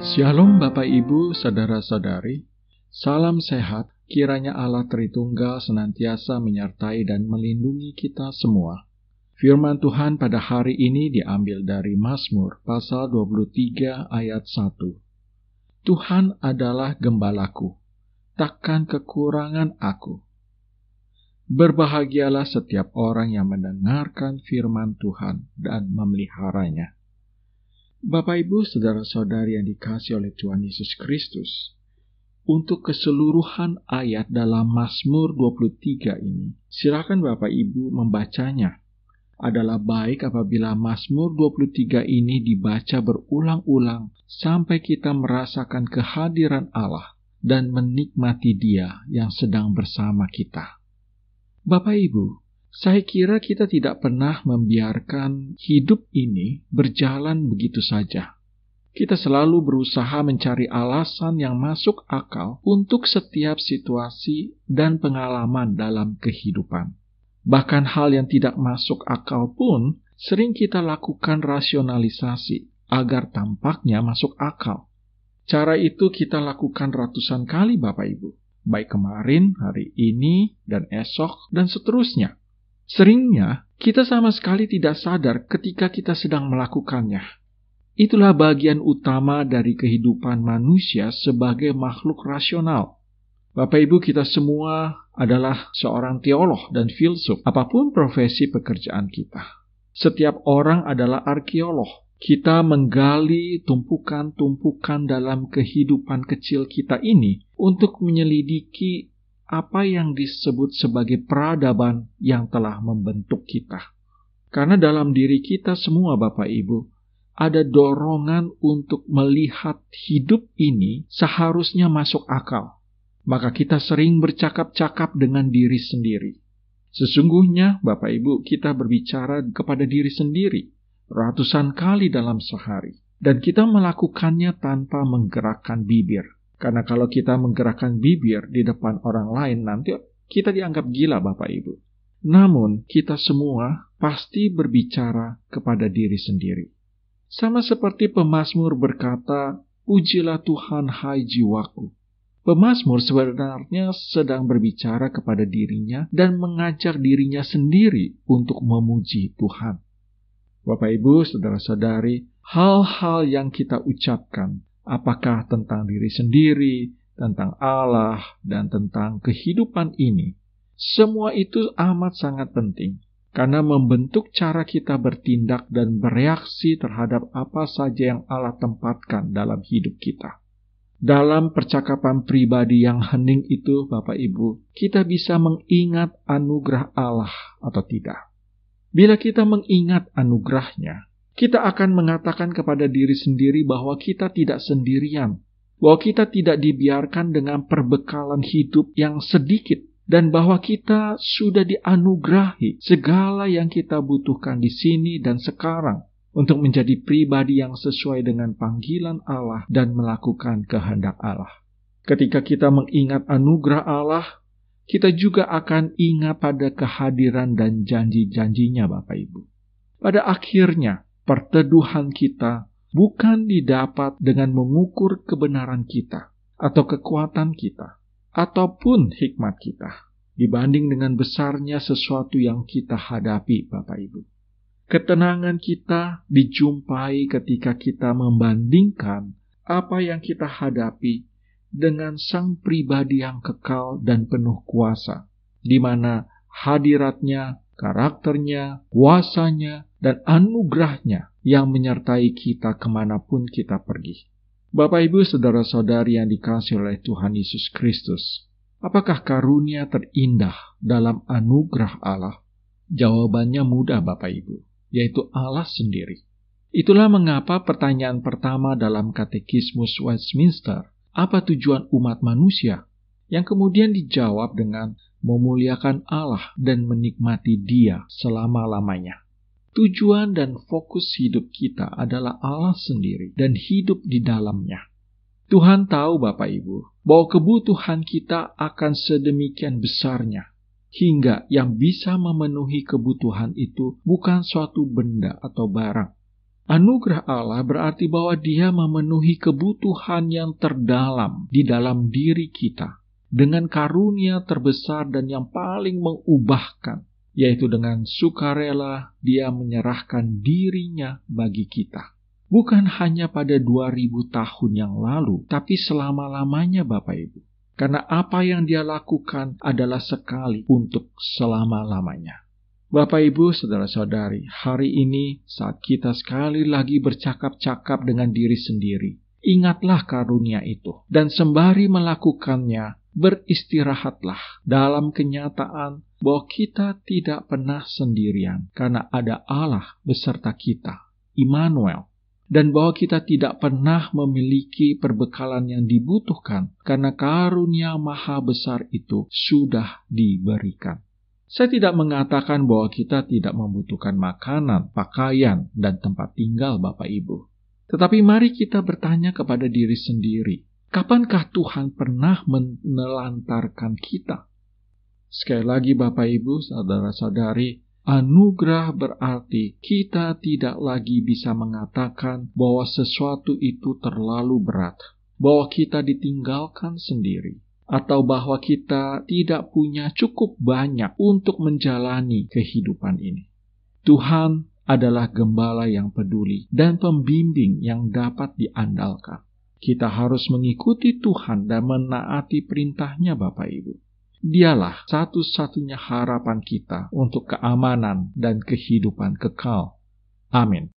Shalom Bapak Ibu, Saudara-saudari. Salam sehat, kiranya Allah Tritunggal senantiasa menyertai dan melindungi kita semua. Firman Tuhan pada hari ini diambil dari Mazmur pasal 23 ayat 1. Tuhan adalah gembalaku, takkan kekurangan aku. Berbahagialah setiap orang yang mendengarkan firman Tuhan dan memeliharanya. Bapak Ibu, saudara-saudari yang dikasihi oleh Tuhan Yesus Kristus, untuk keseluruhan ayat dalam Mazmur 23 ini, silakan Bapak Ibu membacanya. Adalah baik apabila Mazmur 23 ini dibaca berulang-ulang sampai kita merasakan kehadiran Allah dan menikmati Dia yang sedang bersama kita. Bapak Ibu, saya kira kita tidak pernah membiarkan hidup ini berjalan begitu saja. Kita selalu berusaha mencari alasan yang masuk akal untuk setiap situasi dan pengalaman dalam kehidupan. Bahkan hal yang tidak masuk akal pun sering kita lakukan rasionalisasi agar tampaknya masuk akal. Cara itu kita lakukan ratusan kali Bapak Ibu, baik kemarin, hari ini, dan esok, dan seterusnya. Seringnya, kita sama sekali tidak sadar ketika kita sedang melakukannya. Itulah bagian utama dari kehidupan manusia sebagai makhluk rasional. Bapak Ibu, kita semua adalah seorang teolog dan filsuf, apapun profesi pekerjaan kita. Setiap orang adalah arkeolog. Kita menggali tumpukan-tumpukan dalam kehidupan kecil kita ini untuk menyelidiki apa yang disebut sebagai peradaban yang telah membentuk kita. Karena dalam diri kita semua Bapak Ibu, ada dorongan untuk melihat hidup ini seharusnya masuk akal. Maka kita sering bercakap-cakap dengan diri sendiri. Sesungguhnya Bapak Ibu, kita berbicara kepada diri sendiri ratusan kali dalam sehari. Dan kita melakukannya tanpa menggerakkan bibir. Karena kalau kita menggerakkan bibir di depan orang lain, nanti kita dianggap gila Bapak Ibu. Namun, kita semua pasti berbicara kepada diri sendiri. Sama seperti pemazmur berkata, "Pujilah Tuhan, hai jiwaku." Pemazmur sebenarnya sedang berbicara kepada dirinya dan mengajak dirinya sendiri untuk memuji Tuhan. Bapak Ibu, saudara-saudari, hal-hal yang kita ucapkan, apakah tentang diri sendiri, tentang Allah, dan tentang kehidupan ini, semua itu amat sangat penting, karena membentuk cara kita bertindak dan bereaksi terhadap apa saja yang Allah tempatkan dalam hidup kita. Dalam percakapan pribadi yang hening itu, Bapak Ibu, kita bisa mengingat anugerah Allah atau tidak. Bila kita mengingat anugerahnya, kita akan mengatakan kepada diri sendiri bahwa kita tidak sendirian, bahwa kita tidak dibiarkan dengan perbekalan hidup yang sedikit, dan bahwa kita sudah dianugerahi segala yang kita butuhkan di sini dan sekarang untuk menjadi pribadi yang sesuai dengan panggilan Allah dan melakukan kehendak Allah. Ketika kita mengingat anugerah Allah, kita juga akan ingat pada kehadiran dan janji-janjinya Bapak Ibu. Pada akhirnya, perteduhan kita bukan didapat dengan mengukur kebenaran kita, atau kekuatan kita, ataupun hikmat kita, dibanding dengan besarnya sesuatu yang kita hadapi Bapak Ibu. Ketenangan kita dijumpai ketika kita membandingkan apa yang kita hadapi dengan Sang Pribadi yang kekal dan penuh kuasa, di mana hadiratnya, karakternya, kuasanya, dan anugerahnya yang menyertai kita kemanapun kita pergi. Bapak Ibu, saudara-saudari yang dikasihi oleh Tuhan Yesus Kristus, apakah karunia terindah dalam anugerah Allah? Jawabannya mudah Bapak Ibu, yaitu Allah sendiri. Itulah mengapa pertanyaan pertama dalam Katekismus Westminster, apa tujuan umat manusia? Yang kemudian dijawab dengan memuliakan Allah dan menikmati Dia selama-lamanya. Tujuan dan fokus hidup kita adalah Allah sendiri dan hidup di dalamnya. Tuhan tahu Bapak Ibu, bahwa kebutuhan kita akan sedemikian besarnya, hingga yang bisa memenuhi kebutuhan itu bukan suatu benda atau barang, Anugerah Allah berarti bahwa Dia memenuhi kebutuhan yang terdalam di dalam diri kita dengan karunia terbesar dan yang paling mengubahkan, yaitu dengan sukarela Dia menyerahkan dirinya bagi kita. Bukan hanya pada 2000 tahun yang lalu, tapi selama-lamanya Bapak Ibu. Karena apa yang Dia lakukan adalah sekali untuk selama-lamanya. Bapak Ibu, saudara-saudari, hari ini saat kita sekali lagi bercakap-cakap dengan diri sendiri, ingatlah karunia itu. Dan sembari melakukannya, beristirahatlah dalam kenyataan bahwa kita tidak pernah sendirian, karena ada Allah beserta kita, Immanuel. Dan bahwa kita tidak pernah memiliki perbekalan yang dibutuhkan, karena karunia maha besar itu sudah diberikan. Saya tidak mengatakan bahwa kita tidak membutuhkan makanan, pakaian, dan tempat tinggal Bapak Ibu. Tetapi mari kita bertanya kepada diri sendiri, kapankah Tuhan pernah menelantarkan kita? Sekali lagi Bapak Ibu, saudara-saudari, anugerah berarti kita tidak lagi bisa mengatakan bahwa sesuatu itu terlalu berat, bahwa kita ditinggalkan sendiri, atau bahwa kita tidak punya cukup banyak untuk menjalani kehidupan ini. Tuhan adalah gembala yang peduli dan pembimbing yang dapat diandalkan. Kita harus mengikuti Tuhan dan menaati perintahnya Bapak Ibu. Dialah satu-satunya harapan kita untuk keamanan dan kehidupan kekal. Amin.